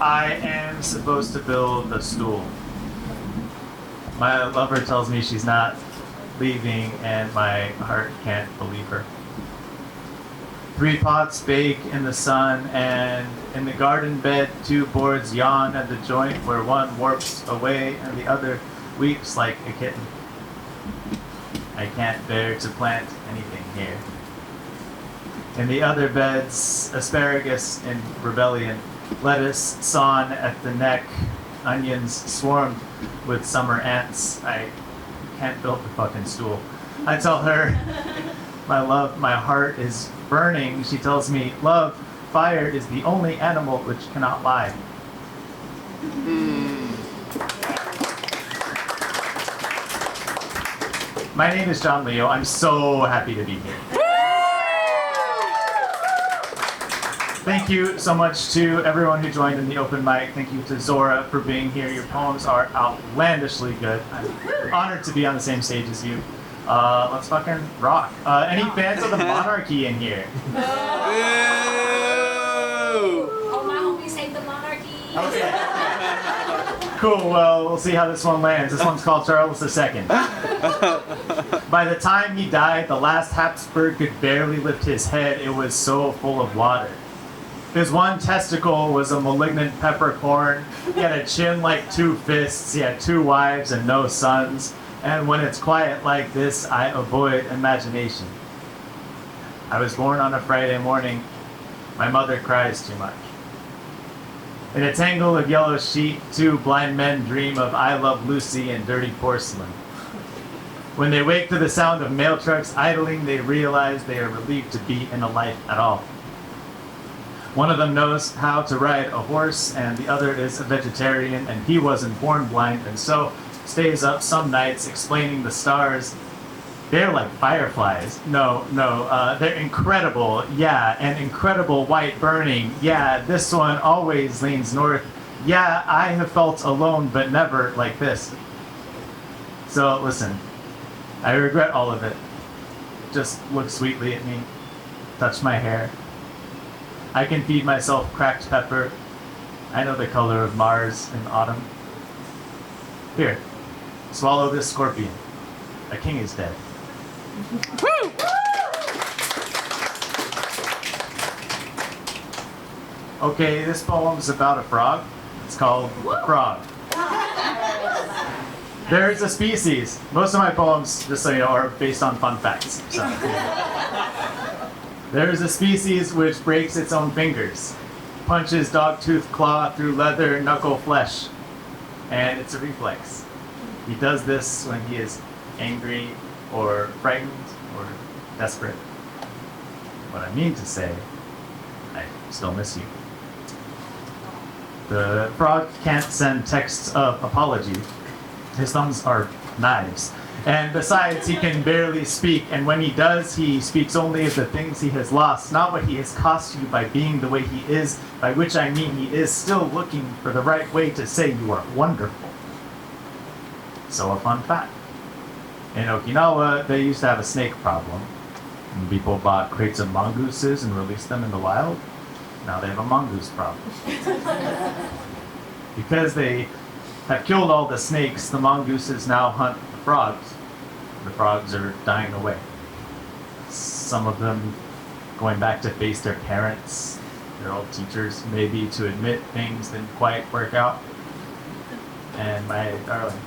I am supposed to build a stool. My lover tells me she's not leaving, and my heart can't believe her. 3 pots bake in the sun, and in the garden bed 2 boards yawn at the joint where one warps away and the other weeps like a kitten. I can't bear to plant anything here. In the other beds, asparagus in rebellion, lettuce sawn at the neck, onions swarmed with summer ants. I can't build the fucking stool. I tell her, my love, my heart is burning. She tells me, love, fire is the only animal which cannot lie. My name is John Leo. I'm so happy to be here. Thank you so much to everyone who joined in the open mic. Thank you to Zora for being here. Your poems are outlandishly good. I'm honored to be on the same stage as you. Let's fucking rock. Any fans of the monarchy in here? Oh, my homies hate the monarchy. Okay. Cool, well, we'll see how this one lands. This one's called Charles II. By the time he died, the last Habsburg could barely lift his head. It was so full of water. His one testicle was a malignant peppercorn. He had a chin like 2 fists. He had 2 wives and no sons. And when it's quiet like this, I avoid imagination. I was born on a Friday morning. My mother cries too much. In a tangle of yellow sheet, 2 blind men dream of I Love Lucy and dirty porcelain. When they wake to the sound of mail trucks idling, they realize they are relieved to be in a life at all. One of them knows how to ride a horse, and the other is a vegetarian, and he wasn't born blind, and so stays up some nights explaining the stars. They're like fireflies. No, they're incredible. Yeah, and incredible white burning. Yeah, this one always leans north. Yeah, I have felt alone, but never like this. So listen, I regret all of it. Just look sweetly at me. Touch my hair. I can feed myself cracked pepper. I know the color of Mars in autumn. Here, swallow this scorpion. A king is dead. Woo! Okay, this poem's about a frog. It's called Frog. There's a species. Most of my poems, just so you know, are based on fun facts. So. There's a species which breaks its own fingers, punches dog-tooth claw through leather knuckle flesh, and it's a reflex. He does this when he is angry or frightened or desperate. What I mean to say, I still miss you. The frog can't send texts of apology. His thumbs are knives. And besides, he can barely speak, and when he does, he speaks only of the things he has lost, not what he has cost you by being the way he is, by which I mean he is still looking for the right way to say you are wonderful. So a fun fact. In Okinawa, they used to have a snake problem. And people bought crates of mongooses and released them in the wild. Now they have a mongoose problem. Because they have killed all the snakes, the mongooses now hunt the frogs. The frogs are dying away. Some of them going back to face their parents, their old teachers, maybe to admit things didn't quite work out. And my darling,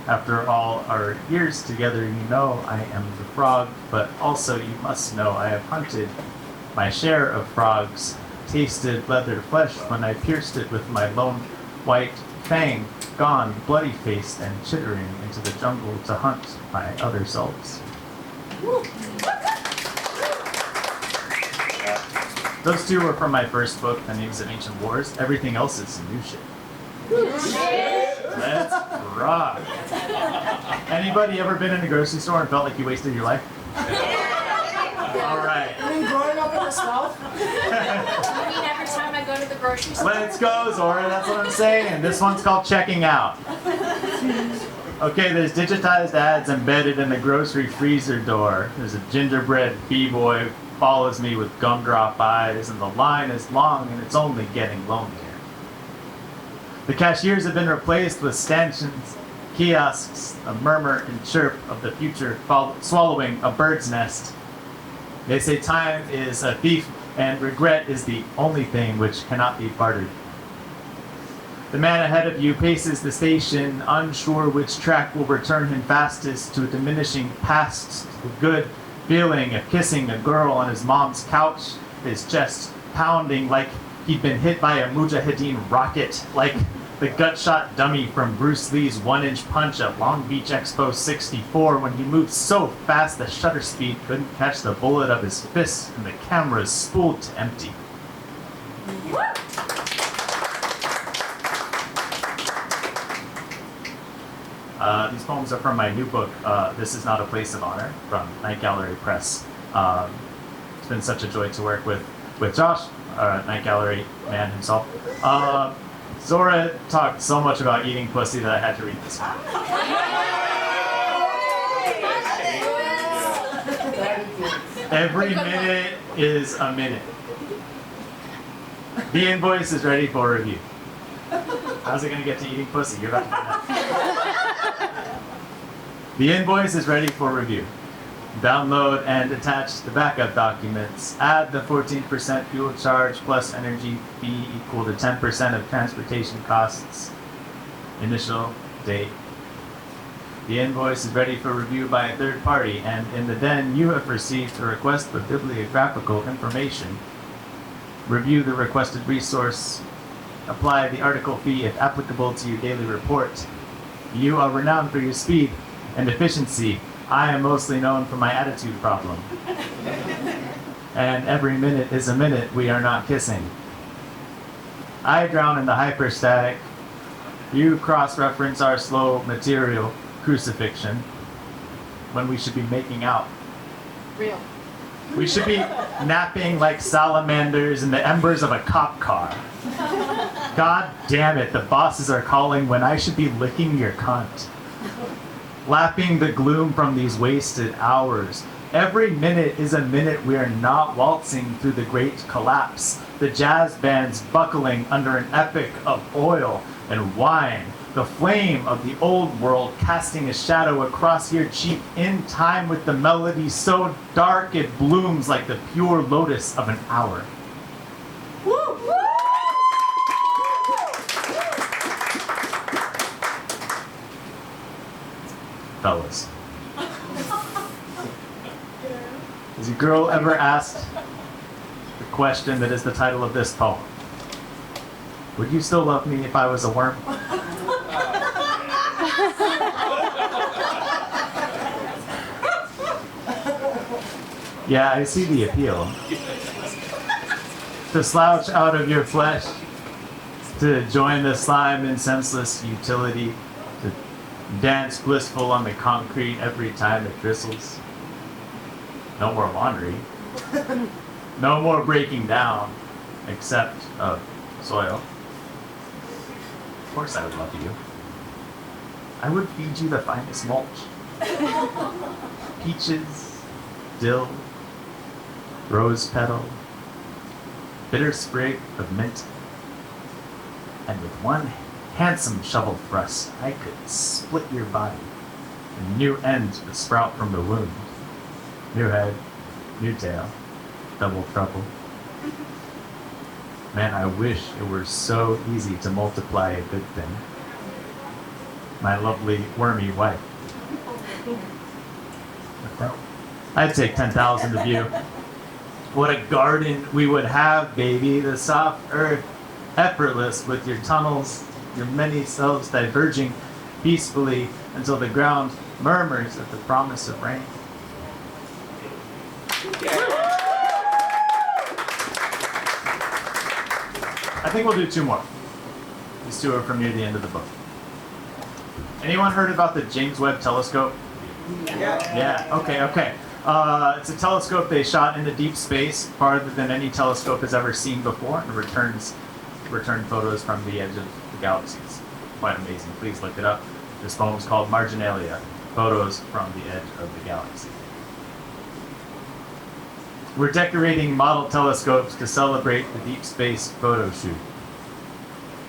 after all our years together, you know I am the frog, but also you must know I have hunted my share of frogs, tasted leather flesh when I pierced it with my lone white fang, gone bloody-faced and chittering into the jungle to hunt my other selves. Those 2 were from my first book, The Names of Ancient Wars. Everything else is new shit. Let's rock. Anybody ever been in a grocery store and felt like you wasted your life? All right. I mean, growing up in the South? I mean, every time I go to the grocery store. Let's go, Zora. That's what I'm saying. This one's called Checking Out. Okay, there's digitized ads embedded in the grocery freezer door. There's a gingerbread b-boy follows me with gumdrop eyes, and the line is long and it's only getting lonelier. The cashiers have been replaced with stanchions, kiosks, a murmur and chirp of the future swallowing a bird's nest. They say time is a thief and regret is the only thing which cannot be bartered. The man ahead of you paces the station, unsure which track will return him fastest to a diminishing past, the good feeling of kissing a girl on his mom's couch, his chest pounding like he'd been hit by a Mujahideen rocket, like the gut-shot dummy from Bruce Lee's one-inch punch at Long Beach Expo 64 when he moved so fast the shutter speed couldn't catch the bullet of his fist and the camera's spooled to empty. These poems are from my new book, This Is Not a Place of Honor, from Night Gallery Press. It's been such a joy to work with Josh, Night Gallery man himself. Zora talked so much about eating pussy that I had to read this one. Every minute is a minute. The invoice is ready for review. How's it going to get to eating pussy? You're about to find out. The invoice is ready for review. Download and attach the backup documents. Add the 14% fuel charge plus energy fee equal to 10% of transportation costs. Initial date. The invoice is ready for review by a third party, and in the den you have received a request for bibliographical information. Review the requested resource. Apply the article fee if applicable to your daily report. You are renowned for your speed and efficiency. I am mostly known for my attitude problem. And every minute is a minute we are not kissing. I drown in the hyperstatic. You cross-reference our slow material crucifixion when we should be making out. Real. We should be napping like salamanders in the embers of a cop car. God damn it, the bosses are calling when I should be licking your cunt. Lapping the gloom from these wasted hours. Every minute is a minute we are not waltzing through the great collapse. The jazz band's buckling under an epic of oil and wine. The flame of the old world casting a shadow across your cheek in time with the melody so dark it blooms like the pure lotus of an hour. Fellas. Has a girl ever asked the question that is the title of this poem? Would you still love me if I was a worm? Yeah, I see the appeal. To slouch out of your flesh, to join the slime in senseless utility, to dance blissful on the concrete every time it drizzles. No more laundry. No more breaking down, except of soil. Of course I would love you. I would feed you the finest mulch. Peaches, dill, rose petal, bitter sprig of mint. And with one handsome shovel thrust, I could split your body. A new end would sprout from the wound. New head, new tail, double trouble. Man, I wish it were so easy to multiply a good thing. My lovely wormy wife. I'd take 10,000 of you. What a garden we would have, baby. The soft earth, effortless with your tunnels, your many selves diverging peacefully until the ground murmurs at the promise of rain. I think we'll do two more. These two are from near the end of the book. Anyone heard about the James Webb Telescope? Yeah, okay. It's a telescope they shot into deep space, farther than any telescope has ever seen before, and returned photos from the edge of the galaxies. Quite amazing. Please look it up. This poem is called Marginalia, Photos from the Edge of the Galaxy. We're decorating model telescopes to celebrate the deep space photo shoot.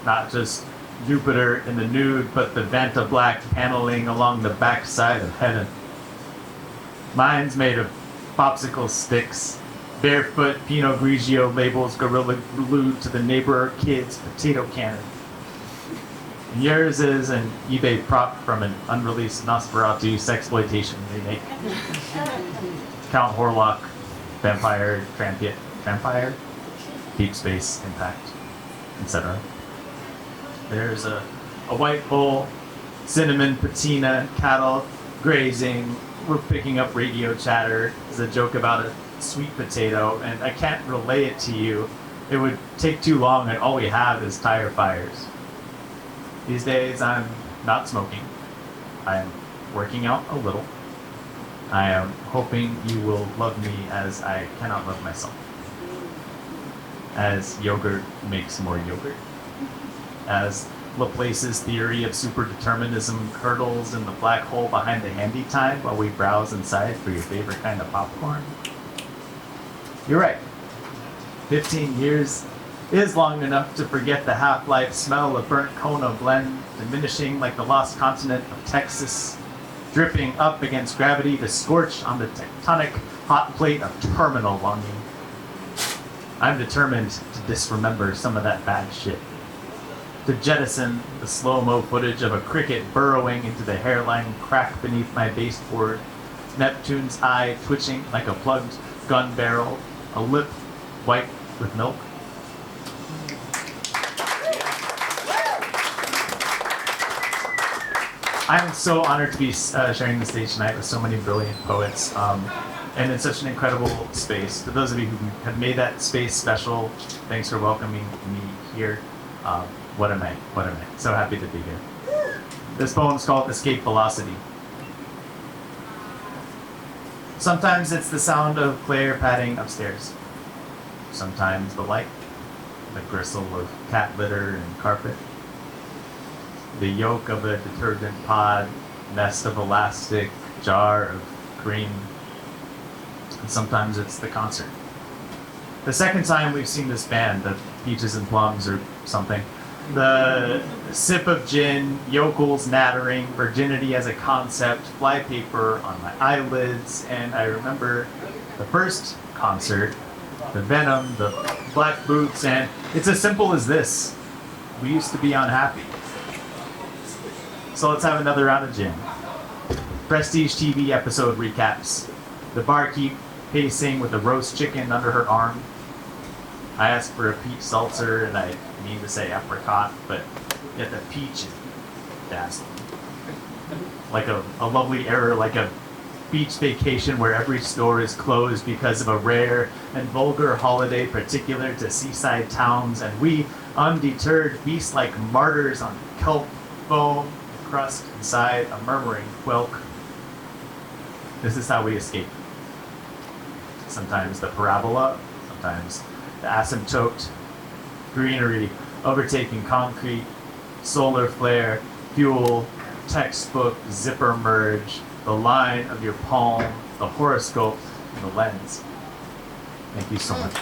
Not just Jupiter in the nude, but the Vanta black paneling along the backside of heaven. Mine's made of popsicle sticks, barefoot Pinot Grigio labels gorilla glued to the neighbor kid's potato cannon. And yours is an eBay prop from an unreleased Nosferatu sexploitation remake. Count Horlock, Vampire, Trampire, Deep Space Impact, etc. There's a white bull, cinnamon patina, cattle grazing. We're picking up radio chatter. There's a joke about a sweet potato, and I can't relay it to you. It would take too long, and all we have is tire fires. These days, I'm not smoking. I'm working out a little. I am hoping you will love me as I cannot love myself. As yogurt makes more yogurt. As Laplace's theory of superdeterminism curdles in the black hole behind the handy time while we browse inside for your favorite kind of popcorn. You're right. 15 years is long enough to forget the half-life smell of burnt Kona blend, diminishing like the lost continent of Texas, dripping up against gravity to scorch on the tectonic hot plate of terminal longing. I'm determined to disremember some of that bad shit. To jettison the slow-mo footage of a cricket burrowing into the hairline crack beneath my baseboard, Neptune's eye twitching like a plugged gun barrel, a lip white with milk. I am so honored to be sharing the stage tonight with so many brilliant poets, and in such an incredible space. To those of you who have made that space special, thanks for welcoming me here. What am I? So happy to be here. This poem is called Escape Velocity. Sometimes it's the sound of Claire padding upstairs. Sometimes the light, the gristle of cat litter and carpet, the yolk of a detergent pod, nest of elastic, jar of cream. And sometimes it's the concert. The second time we've seen this band, the Peaches and Plums or something, the sip of gin, yokels nattering, virginity as a concept, flypaper on my eyelids, and I remember the first concert, the Venom, the black boots, and it's as simple as this. We used to be unhappy. So let's have another round of gin. Prestige TV episode recaps. The barkeep pacing with a roast chicken under her arm. I asked for a peach seltzer, and I mean to say apricot, but yet the peach is dazzling. Like a lovely error, like a beach vacation where every store is closed because of a rare and vulgar holiday particular to seaside towns, and we, undeterred, feast like martyrs on kelp foam, crust inside a murmuring whelk. This is how we escape. Sometimes the parabola, sometimes the asymptote, greenery overtaking concrete, solar flare, fuel, textbook, zipper merge, the line of your palm, the horoscope, and the lens. Thank you so much.